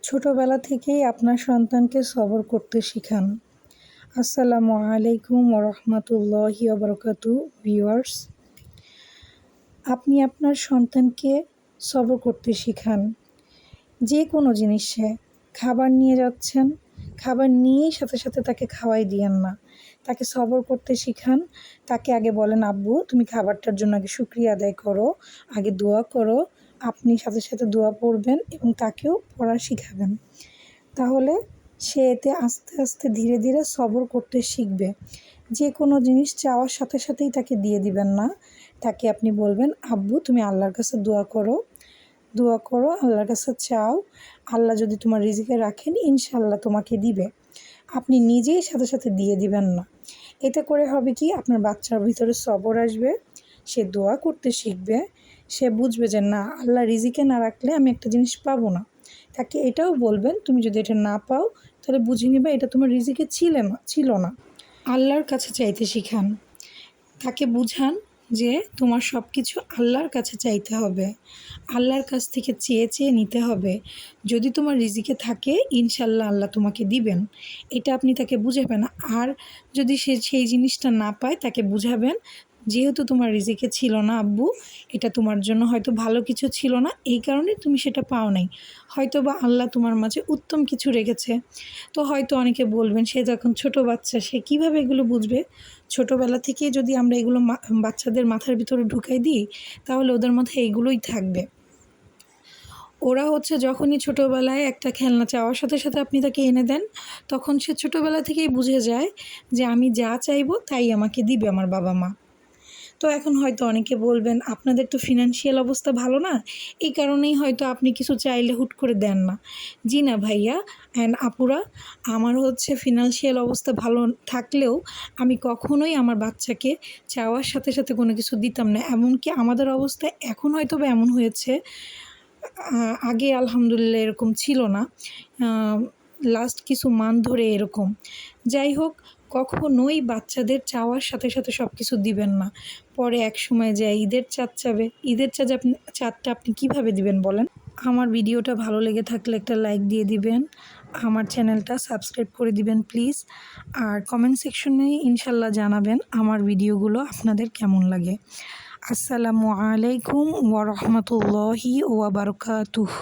ছোটবেলা থেকেই আপনার সন্তানকে সবর করতে শিখান। আসসালামু আলাইকুম ওয়া রাহমাতুল্লাহি ওয়া বারাকাতুহু ভিউয়ার্স। আপনি আপনার সন্তানকে সবর করতে শিখান। যে কোনো জিনিসে খাবার নিয়ে যাচ্ছেন, খাবার নিয়েই সাথে সাথে তাকে খাওয়াই দিয়েন না। তাকে সবর করতে শিখান। তাকে আগে বলেন, আব্বু তুমি খাবারটার জন্য আগে শুকরিয়া আদায় করো, আগে দোয়া করো। আপনি সাথে সাথে দোয়া পড়বেন এবং তাকেও পড়া শিখাবেন। তাহলে সে এতে আস্তে আস্তে ধীরে ধীরে সবর করতে শিখবে। যে কোনো জিনিস চাওয়ার সাথে সাথেই তাকে দিয়ে দিবেন না। তাকে আপনি বলবেন, আব্বু তুমি আল্লাহর কাছে দোয়া করো, আল্লাহর কাছে চাও। আল্লাহ যদি তোমার রিজিকে রাখেন ইনশাআল্লাহ তোমাকে দিবে। আপনি নিজেই সাথে সাথে দিয়ে দিবেন না। এতে করে হবে কি, আপনার বাচ্চার ভিতরে সবর আসবে, সে দোয়া করতে শিখবে, সে বুঝবে যে না, আল্লাহ রিজিকে না রাখলে আমি একটা জিনিস পাবো না। তাকে এটাও বলবেন, তুমি যদি এটা না পাও তাহলে বুঝে নিবে এটা তোমার রিজিকে ছিল না। আল্লাহর কাছে চাইতে শিখান। তাকে বুঝান যে তোমার সব কিছু আল্লাহর কাছে চাইতে হবে, আল্লাহর কাছ থেকে চেয়ে চেয়ে নিতে হবে। যদি তোমার রিজিকে থাকে ইনশাল্লাহ আল্লাহ তোমাকে দিবেন। এটা আপনি তাকে বুঝাবেন। আর যদি সে সেই জিনিসটা না পায় তাকে বুঝাবেন, যেহেতু তোমার রিজিকে ছিল না আব্বু, এটা তোমার জন্য হয়তো ভালো কিছু ছিল না, এই কারণে তুমি সেটা পাও নাই। হয়তো বা আল্লাহ তোমার মাঝে উত্তম কিছু রেখেছে। তো হয়তো অনেকে বলবেন, সে যখন ছোট বাচ্চা সে কীভাবে এগুলো বুঝবে? ছোটোবেলা থেকে যদি আমরা এগুলো বাচ্চাদের মাথার ভিতরে ঢুকাই দিই তাহলে ওদের মাথায় এগুলোই থাকবে। ওরা যখনই ছোটোবেলায় একটা খেলনা চাওয়ার সাথে সাথে আপনি তাকে এনে দেন, তখন সে ছোটোবেলা থেকেই বুঝে যায় যে আমি যা চাইবো তাই আমাকে দিবে আমার বাবা মা। তো এখন হয়তো অনেকে বলবেন, আপনাদের তো ফিনান্সিয়াল অবস্থা ভালো না, এই কারণেই হয়তো আপনি কিছু চাইলে হুট করে দেন না। জি না ভাইয়া অ্যান্ড আপুরা, আমার ফিনান্সিয়াল অবস্থা ভালো থাকলেও আমি কখনোই আমার বাচ্চাকে চাওয়ার সাথে সাথে কোনো কিছু দিতাম না। এমনকি আমাদের অবস্থা এখন হয়তো বা এমন হয়েছে, আগে আলহামদুলিল্লাহ এরকম ছিল না, লাস্ট কিছু মান্থ ধরে এরকম। যাই হোক, কখনোই বাচ্চাদের চাওয়ার সাথে সাথে সব কিছু দিবেন না। পরে এক সময় যায় ঈদের চাঁদ চাবে, ঈদের চাঁদটা আপনি কীভাবে দিবেন বলেন? আমার ভিডিওটা ভালো লেগে থাকলে একটা লাইক দিয়ে দিবেন, আমার চ্যানেলটা সাবস্ক্রাইব করে দিবেন প্লিজ। আর কমেন্ট সেকশনে ইনশাল্লাহ জানাবেন আমার ভিডিওগুলো আপনাদের কেমন লাগে। আসসালামু আলাইকুম ওয়া রাহমাতুল্লাহি ওয়া বারাকাতুহু।